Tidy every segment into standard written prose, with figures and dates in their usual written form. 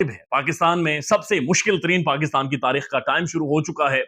है। पाकिस्तान में सबसे मुश्किल तरीन पाकिस्तान की तारीख का टाइम शुरू हो चुका है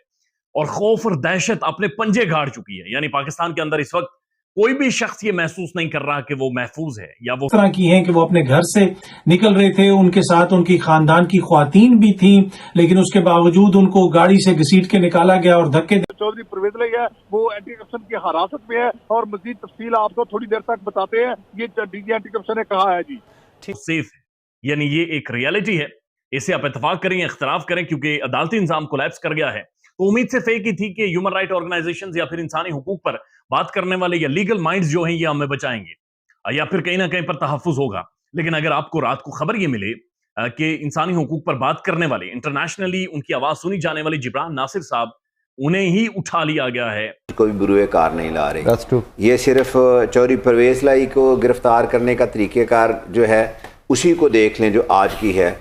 और खौफ और दहशत अपने पंजे गाड़ चुकी है। यानी पाकिस्तान के अंदर इस वक्त कोई भी शख्स ये महसूस नहीं कर रहा कि वो महफूज है या वो इस तरह की हैं कि वो अपने घर से निकल रहे थे, उनके साथ उनकी खानदान की ख्वातीन भी थी, लेकिन उसके बावजूद उनको गाड़ी से घसीट के निकाला गया और धक्के। चौधरी परवेज लाई है वो एंटी करप्शन की हिरासत में है और मजीद तफसील आपको थोड़ी देर तक बताते हैं। ये डीजी एंटी करप्शन ने कहा है जी सेफ है, यानी ये एक रियलिटी है। इसे आप इतफाक करें या इख्तलाफ करें, क्योंकि अदालती इंजाम कोलैप्स कर गया है। तो उम्मीद से फेक ही थी कि ह्यूमन राइट ऑर्गेनाइजेशंस या फिर इंसानी हुकूक पर बात करने वाले या लीगल माइंड्स जो हैं ये हमें बचाएंगे या फिर कहीं ना कहीं पर तहफ्फुज होगा। लेकिन अगर आपको रात को खबर ये मिले कि इंसानी हुकूक पर बात करने वाले, इंटरनेशनली उनकी आवाज सुनी जाने वाली जिब्रान नासिर साहब, उन्हें ही उठा लिया गया है। कोई बुरे कार नहीं ला रही। ये सिर्फ चौधरी परवेज लाई को गिरफ्तार करने का तरीक़ेकार जो है उसी को देख लें जो आज की है।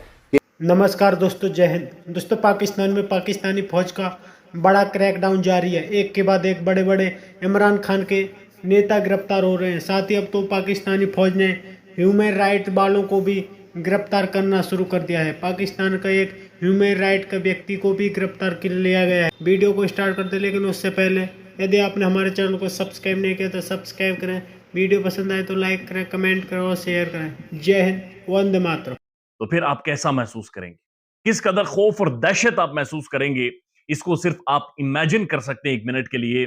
नमस्कार दोस्तों, जय हिंद। दोस्तों, पाकिस्तान में पाकिस्तानी फौज का बड़ा क्रैकडाउन जारी है। एक के बाद एक बड़े बड़े इमरान खान के नेता गिरफ्तार हो रहे हैं। साथ ही अब तो पाकिस्तानी फौज ने ह्यूमन राइट वालों को भी गिरफ्तार करना शुरू कर दिया है। पाकिस्तान का एक ह्यूमन राइट का व्यक्ति को भी गिरफ्तार कर लिया गया है। वीडियो को स्टार्ट करते, लेकिन उससे पहले यदि आपने हमारे चैनल को सब्सक्राइब नहीं किया तो सब्सक्राइब करें। वीडियो पसंद आए तो लाइक करें, कमेंट करें और शेयर करें। जय हिंद, वंदे मातरम। तो फिर आप कैसा महसूस करेंगे, किस कदर खौफ और दहशत आप महसूस करेंगे, इसको सिर्फ आप इमेजिन कर सकते हैं एक मिनट के लिए।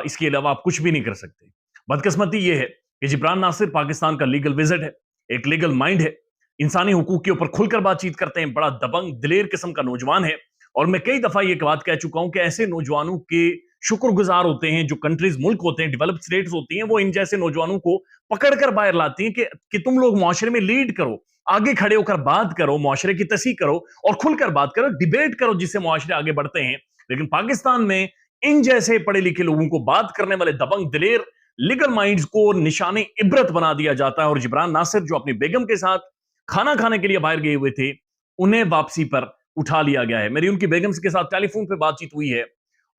इसके अलावा आप कुछ भी नहीं कर सकते। बदकिस्मती यह है कि जिब्रान नासिर पाकिस्तान का लीगल विजिट है, एक लीगल माइंड है, इंसानी हुकूक के ऊपर खुलकर बातचीत करते हैं, बड़ा दबंग दिलेर किस्म का नौजवान है। और मैं कई दफा यह बात कह चुका हूं कि ऐसे नौजवानों के शुक्रगुजार होते हैं जो कंट्रीज, मुल्क होते हैं, डेवलप्ड स्टेट्स होती हैं, वो इन जैसे नौजवानों को पकड़कर बाहर लाती हैं कि तुम लोग मुआशरे में लीड करो, आगे खड़े होकर बात करो, मुआशरे की तस्हीह करो और खुलकर बात करो, डिबेट करो, जिससे मुआशरे आगे बढ़ते हैं। लेकिन पाकिस्तान में इन जैसे पढ़े लिखे लोगों को, बात करने वाले दबंग दिलेर लीगल माइंड्स को निशाने इबरत बना दिया जाता है। और जिब्रान नासिर जो अपनी बेगम के साथ खाना खाने के लिए बाहर गए हुए थे, उन्हें वापसी पर उठा लिया गया है। मेरी उनकी बेगम के साथ टेलीफोन पे बातचीत हुई है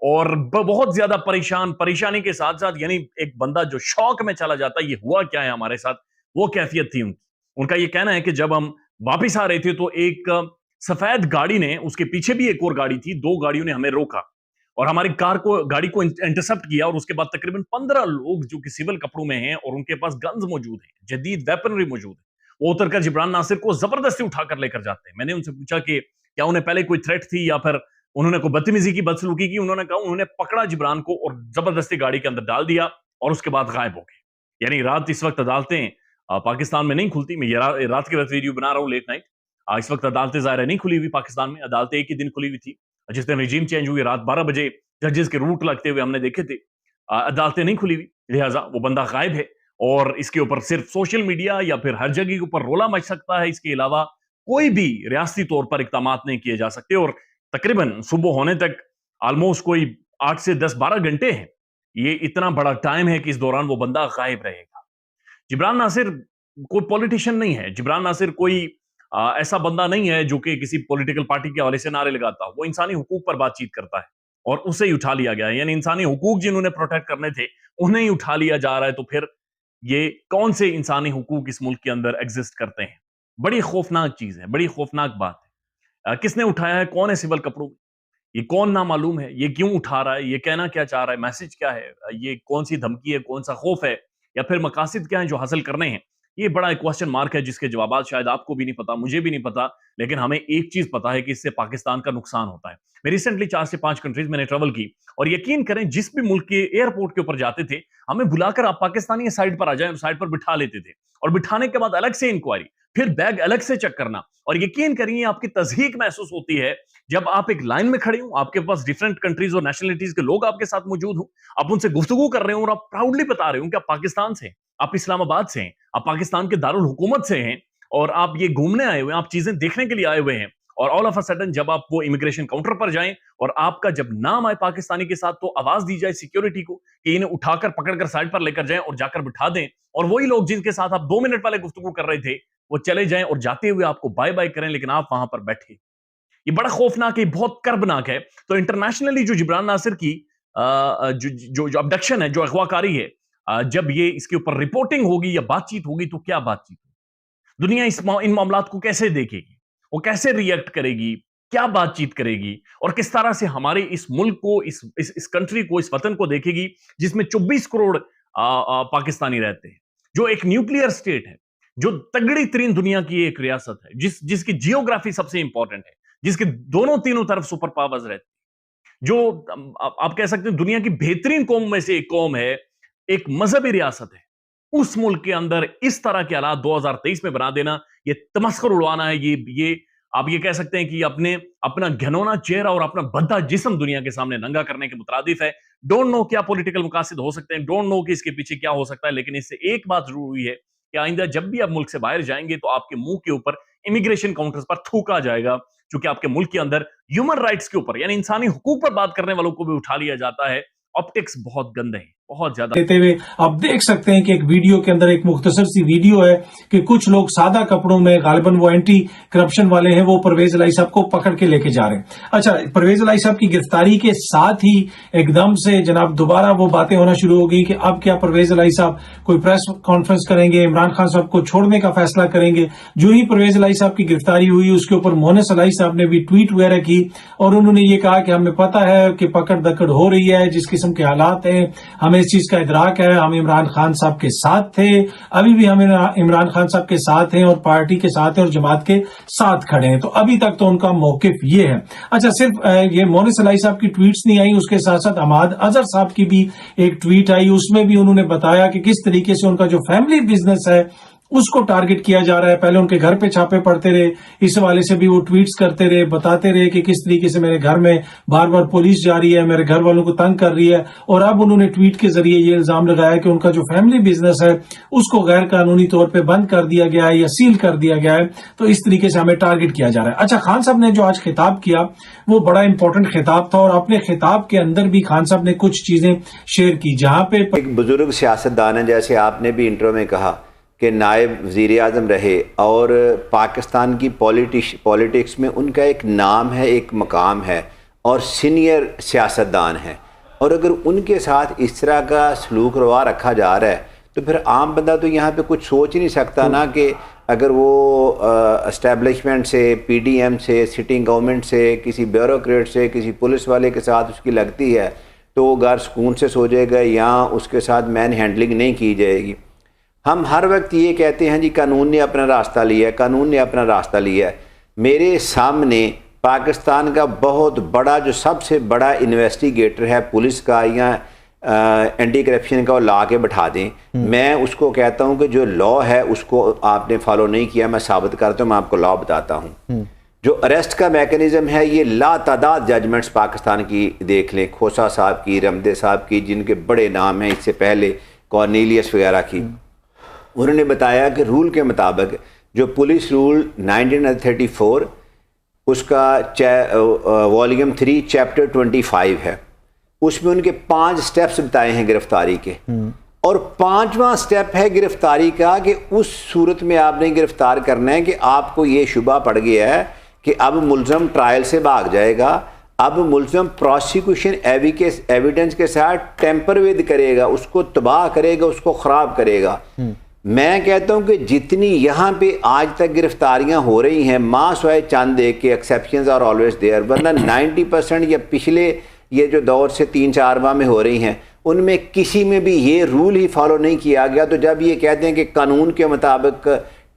और बहुत ज्यादा परेशानी के साथ साथ, यानी एक बंदा जो शौक में चला जाता है, ये हुआ क्या है हमारे साथ, वो कैफियत थी उनकी। उनका ये कहना है कि जब हम वापिस आ रहे थे तो एक सफेद गाड़ी ने, उसके पीछे भी एक और गाड़ी थी, दो गाड़ियों ने हमें रोका और हमारी गाड़ी को इंटरसेप्ट किया। और उसके बाद तकरीबन 15 लोग जो कि सिविल कपड़ों में हैं और उनके पास गन्स मौजूद हैं, जदीद वेपनरी मौजूद है, वो उतरकर जिब्रान नासिर को जबरदस्ती उठाकर लेकर जाते हैं। मैंने उनसे पूछा कि क्या उन्हें पहले कोई थ्रेट थी या फिर उन्होंने कोई बदतमीजी की, बदसलूकी की। उन्होंने कहा उन्होंने पकड़ा जिब्रान को और जबरदस्ती गाड़ी के अंदर डाल दिया और उसके बाद गायब हो गए। यानी रात, इस वक्त अदालतें पाकिस्तान में नहीं खुलती। मैं ये रात के वक्त वीडियो बना रहा हूँ, लेट नाइट। इस वक्त अदालतें ज़ाहिर है नहीं खुली हुई पाकिस्तान में। अदालतें एक ही दिन खुली हुई थी, जिस दिन रिजीम चेंज हुई, रात 12 बजे जजेस के रूट लगते हुए हमने देखे थे। अदालतें नहीं खुली हुई, लिहाजा वो बंदा गायब है। और इसके ऊपर सिर्फ सोशल मीडिया या फिर हर जगह के ऊपर रोला मच सकता है, इसके अलावा कोई भी रियासती तौर पर इकदाम नहीं किए जा सकते। और तकरीबन सुबह होने तक ऑलमोस्ट कोई 8 से 10-12 घंटे हैं। ये इतना बड़ा टाइम है कि इस दौरान वो बंदा गायब रहेगा। जिब्रान नासिर कोई पॉलिटिशियन नहीं है। जिब्रान नासिर कोई ऐसा बंदा नहीं है जो कि किसी पॉलिटिकल पार्टी के हवाले से नारे लगाता हो। वो इंसानी हुकूक पर बातचीत करता है और उसे ही उठा लिया गया है। यानी इंसानी हुकूक जिन्होंने प्रोटेक्ट करने थे, उन्हें ही उठा लिया जा रहा है। तो फिर ये कौन से इंसानी हुकूक इस मुल्क के अंदर एग्जिस्ट करते हैं? बड़ी खौफनाक चीज है, बड़ी खौफनाक बात है। किसने उठाया है? कौन है सिविल कपड़ों में? ये कौन नामालूम है? ये क्यों उठा रहा है? ये कहना क्या चाह रहा है? मैसेज क्या है? ये कौन सी धमकी है? कौन सा खौफ है? या फिर मकासद क्या है जो हासिल करने हैं? ये बड़ा एक क्वेश्चन मार्क है जिसके जवाब शायद आपको भी नहीं पता, मुझे भी नहीं पता। लेकिन हमें एक चीज पता है कि इससे पाकिस्तान का नुकसान होता है। मैं रिसेंटली 4 से 5 कंट्रीज मैंने ट्रेवल की और यकीन करें, जिस भी मुल्क के एयरपोर्ट के ऊपर जाते थे, हमें बुलाकर आप पाकिस्तानी साइड पर आ जाए, साइड पर बिठा लेते थे और बिठाने के बाद अलग से इंक्वायरी, फिर बैग अलग से चेक करना। और यकीन करिए, आपकी तज़हीक महसूस होती है जब आप एक लाइन में खड़े हो, आपके पास डिफरेंट कंट्रीज और नेशनलिटीज के लोग आपके साथ मौजूद हो, आप उनसे गुफ्तगू कर रहे हो और आप प्राउडली बता रहे हो कि आप पाकिस्तान से हैं, आप इस्लामाबाद से हैं, आप पाकिस्तान के दारुल हुकूमत से हैं और आप ये घूमने आए हुए हैं, आप चीजें देखने के लिए आए हुए हैं। और ऑल ऑफ अ सडन जब आप वो इमिग्रेशन काउंटर पर जाएं और आपका जब नाम आए पाकिस्तानी के साथ, तो आवाज दी जाए सिक्योरिटी को कि इन्हें उठाकर पकड़कर साइड पर लेकर जाएं और जाकर बिठा दें। और वही लोग जिनके साथ आप 2 मिनट पहले गुफ्तगू कर रहे थे, वो चले जाएं और जाते हुए आपको बाय बाय करें, लेकिन आप वहां पर बैठे। ये बड़ा खौफनाक है, बहुत कर्बनाक है। तो इंटरनेशनली जो जिब्रान नासिर की जो अबडक्शन है, जो अगवाकारी है, जब ये इसके ऊपर रिपोर्टिंग होगी या बातचीत होगी, तो क्या बातचीत होगी? दुनिया इन मामलात को कैसे देखेगी? वो कैसे रिएक्ट करेगी, क्या बातचीत करेगी और किस तरह से हमारे इस मुल्क को, इस कंट्री को, इस वतन को देखेगी जिसमें 24 करोड़ पाकिस्तानी रहते हैं, जो एक न्यूक्लियर स्टेट है, जो तगड़ी तरीन दुनिया की एक रियासत है, जिसकी जियोग्राफी सबसे इंपॉर्टेंट है, जिसके दोनों तीनों तरफ सुपर पावर्स रहते हैं, जो आप कह सकते हैं दुनिया की बेहतरीन कौम में से एक कौम है, एक मजहबी रियासत है। उस मुल्क के अंदर इस तरह के हालात 2023 में बना देना, ये तमस्खुर उड़वाना है, ये आप ये कह सकते हैं कि अपना घिनौना चेहरा और अपना भद्दा जिस्म दुनिया के सामने नंगा करने के मुतरादिफ है। डोंट नो क्या पॉलिटिकल मकासद हो सकते हैं, डोंट नो कि इसके पीछे क्या हो सकता है, लेकिन इससे एक बात जरूर हुई है कि आइंदा जब भी आप मुल्क से बाहर जाएंगे तो आपके मुंह के ऊपर इमिग्रेशन काउंटर्स पर थूका जाएगा, क्योंकि आपके मुल्क के अंदर ह्यूमन राइट्स के ऊपर यानी इंसानी हुकूक पर बात करने वालों को भी उठा लिया जाता है। ऑप्टिक्स बहुत गंदे हैं, बहुत ज्यादा। देते हुए आप देख सकते हैं कि एक वीडियो के अंदर एक मुख्तसर सी वीडियो है कि कुछ लोग सादा कपड़ों में, गालिबन वो एंटी करप्शन वाले हैं, वो परवेज अलाई साहब को पकड़ के लेके जा रहे हैं। अच्छा, परवेज अलाई साहब की गिरफ्तारी के साथ ही एकदम से जनाब दोबारा वो बातें होना शुरू हो गई कि अब क्या परवेज अलाई साहब कोई प्रेस कॉन्फ्रेंस करेंगे, इमरान खान साहब को छोड़ने का फैसला करेंगे। जो ही परवेज अलाई साहब की गिरफ्तारी हुई उसके ऊपर मोहनिस अलाई साहब ने भी ट्वीट वगैरह की और उन्होंने ये कहा कि हमें पता है कि पकड़ दकड़ हो रही है, जिस किस्म के हालात हैं हमें इस चीज का इदराक है, हम इमरान खान साहब के साथ थे, अभी भी हम इमरान खान साहब के साथ हैं और पार्टी के साथ हैं और जमात के साथ खड़े हैं। तो अभी तक तो उनका मौकिफ ये है। अच्छा, सिर्फ ये मोहनिस अलाई साहब की ट्वीट्स नहीं आई, उसके साथ साथ अहमद अजहर साहब की भी एक ट्वीट आई, उसमें भी उन्होंने बताया कि किस तरीके से उनका जो फैमिली बिजनेस है उसको टारगेट किया जा रहा है। पहले उनके घर पे छापे पड़ते रहे, इस हवाले से भी वो ट्वीट्स करते रहे, बताते रहे कि किस तरीके से मेरे घर में बार बार पुलिस जा रही है, मेरे घर वालों को तंग कर रही है। और अब उन्होंने ट्वीट के जरिए ये इल्जाम लगाया कि उनका जो फैमिली बिजनेस है उसको गैर कानूनी तौर पर बंद कर दिया गया है या सील कर दिया गया है। तो इस तरीके से हमें टारगेट किया जा रहा है। अच्छा, खान साहब ने जो आज खिताब किया वो बड़ा इंपॉर्टेंट खिताब था और अपने खिताब के अंदर भी खान साहब ने कुछ चीजें शेयर की, जहां पे एक बुजुर्ग सियासतदान है, जैसे आपने भी इंट्रो में कहा कि नायब वज़ीर आज़म रहे और पाकिस्तान की पॉलिटिक्स में उनका एक नाम है, एक मकाम है और सीनियर सियासतदान है। और अगर उनके साथ इस तरह का सलूक रवा रखा जा रहा है तो फिर आम बंदा तो यहाँ पे कुछ सोच ही नहीं सकता ना कि अगर वो एस्टेब्लिशमेंट से, PDM से, सिटिंग गवर्नमेंट से, किसी ब्यूरोक्रेट से, किसी पुलिस वाले के साथ उसकी लगती है तो वो घर सुकून से सो जाएगा या उसके साथ मैन हैंडलिंग नहीं की जाएगी। हम हर वक्त ये कहते हैं जी कानून ने अपना रास्ता लिया है, कानून ने अपना रास्ता लिया है। मेरे सामने पाकिस्तान का बहुत बड़ा, जो सबसे बड़ा इन्वेस्टिगेटर है पुलिस का या एंटी करप्शन का, वो ला के बैठा दें। मैं उसको कहता हूं कि जो लॉ है उसको आपने फॉलो नहीं किया, मैं साबित करता हूं, मैं आपको लॉ बताता हूं। जो अरेस्ट का मैकेनिज्म है, ये लातादाद जजमेंट्स पाकिस्तान की देख लें, खोसा साहब की, रमदे साहब की, जिनके बड़े नाम हैं, इससे पहले कॉर्नेलियस वगैरह की। उन्होंने बताया कि रूल के मुताबिक जो पुलिस रूल 1934 उसका वॉल्यूम 3 चैप्टर 25 है, उसमें उनके 5 स्टेप्स बताए हैं गिरफ्तारी के। और 5वां स्टेप है गिरफ्तारी का कि उस सूरत में आपने गिरफ्तार करना है कि आपको ये शुबा पड़ गया है कि अब मुलजम ट्रायल से भाग जाएगा, अब मुलजम प्रोसिक्यूशन एविडेंस के साथ टेम्पर विद करेगा, उसको तबाह करेगा, उसको ख़राब करेगा। मैं कहता हूं कि जितनी यहाँ पे आज तक गिरफ्तारियां हो रही हैं, मास वाए चंद एक के एक्सेप्शंस आर ऑलवेज देयर, वरना 90% या पिछले ये जो दौर से 3-4 माह में हो रही हैं उनमें किसी में भी ये रूल ही फॉलो नहीं किया गया। तो जब ये कहते हैं कि कानून के मुताबिक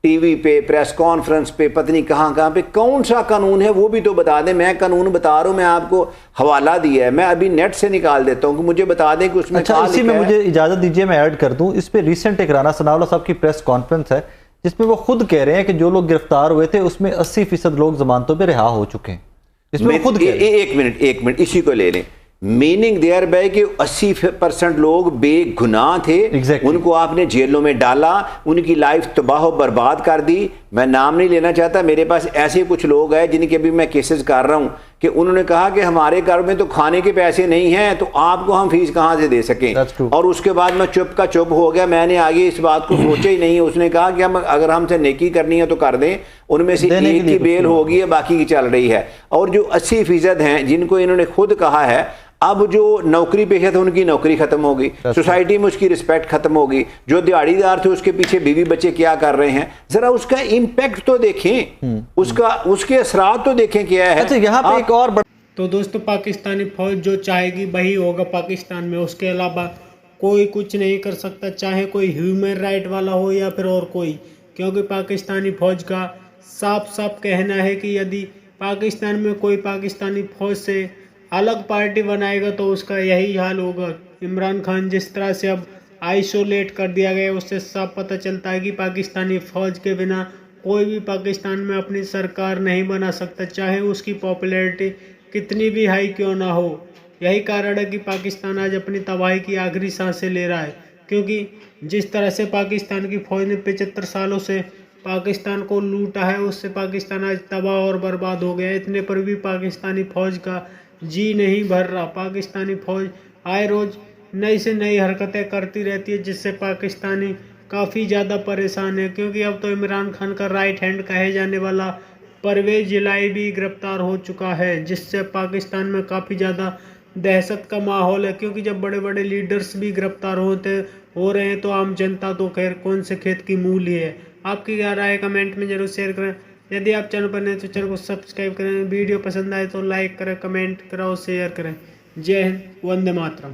टीवी पे, प्रेस कॉन्फ्रेंस पे, पत्नी कहाँ पे, कौन सा कानून है वो भी तो बता दें। मैं कानून बता रहा हूँ, मैं आपको हवाला दिया है, मैं अभी नेट से निकाल देता हूँ कि मुझे बता दें कि उसमें अच्छा, इसी में मुझे इजाजत दीजिए मैं ऐड कर दूं। इस पे रिसेंट एक राना सनाउल्लाह साहब की प्रेस कॉन्फ्रेंस है जिसमें वो खुद कह रहे हैं कि जो लोग गिरफ्तार हुए थे उसमें 80% लोग जमानतों पर रिहा हो चुके हैं। इसमें वो खुद एक मिनट इसी को ले लें। मीनिंग देयर बाय कि 80% लोग बेगुनाह थे, उनको आपने जेलों में डाला, उनकी लाइफ तबाह बर्बाद कर दी। मैं नाम नहीं लेना चाहता, मेरे पास ऐसे कुछ लोग हैं जिनके भी मैं केसेस कर रहा हूं कि उन्होंने कहा कि हमारे घर में तो खाने के पैसे नहीं हैं, तो आपको हम फीस कहां से दे सकें। और उसके बाद मैं चुप का चुप हो गया, मैंने आगे इस बात को सोचा ही नहीं। उसने कहा कि हम अगर हमसे नेकी करनी है तो कर दें, उनमें से एक की बेल होगी है, बाकी की चल रही है। और जो 80% हैं जिनको इन्होंने खुद कहा है अब जो नौकरी पेशा थे उनकी नौकरी खत्म हो गई, सोसाइटी में उसकी रिस्पेक्ट खत्म हो गई, जो दिहाड़ीदार थे उसके पीछे बीवी बच्चे क्या कर रहे हैं, जरा उसका इम्पैक्ट तो देखें, उसके असरात तो देखें क्या है। अच्छा, यहाँ पे एक और तो दोस्तों पाकिस्तानी फौज जो चाहेगी वही होगा पाकिस्तान में, उसके अलावा कोई कुछ नहीं कर सकता, चाहे कोई ह्यूमन राइट वाला हो या फिर और कोई, क्योंकि पाकिस्तानी फौज का साफ साफ कहना है कि यदि पाकिस्तान में कोई पाकिस्तानी फौज से अलग पार्टी बनाएगा तो उसका यही हाल होगा। इमरान खान जिस तरह से अब आइसोलेट कर दिया गया उससे साफ पता चलता है कि पाकिस्तानी फौज के बिना कोई भी पाकिस्तान में अपनी सरकार नहीं बना सकता, चाहे उसकी पॉपुलैरिटी कितनी भी हाई क्यों ना हो। यही कारण है कि पाकिस्तान आज अपनी तबाही की आखिरी सांसें ले रहा है, क्योंकि जिस तरह से पाकिस्तान की फौज ने 75 सालों से पाकिस्तान को लूटा है उससे पाकिस्तान आज तबाह और बर्बाद हो गया। इतने पर भी पाकिस्तानी फौज का जी नहीं भर रहा। पाकिस्तानी फौज आए रोज नई से नई हरकतें करती रहती है जिससे पाकिस्तानी काफ़ी ज़्यादा परेशान है, क्योंकि अब तो इमरान खान का राइट हैंड कहे जाने वाला परवेज जिलाई भी गिरफ्तार हो चुका है, जिससे पाकिस्तान में काफ़ी ज़्यादा दहशत का माहौल है। क्योंकि जब बड़े बड़े लीडर्स भी गिरफ्तार हो रहे हैं तो आम जनता तो खैर कौन से खेत की मूली है। आपकी क्या राय है कमेंट में जरूर शेयर करें। यदि आप चैनल पर नए तो चैनल को सब्सक्राइब करें, वीडियो पसंद आए तो लाइक करें, कमेंट करें और शेयर करें। जय हिंद, वंदे मातरम।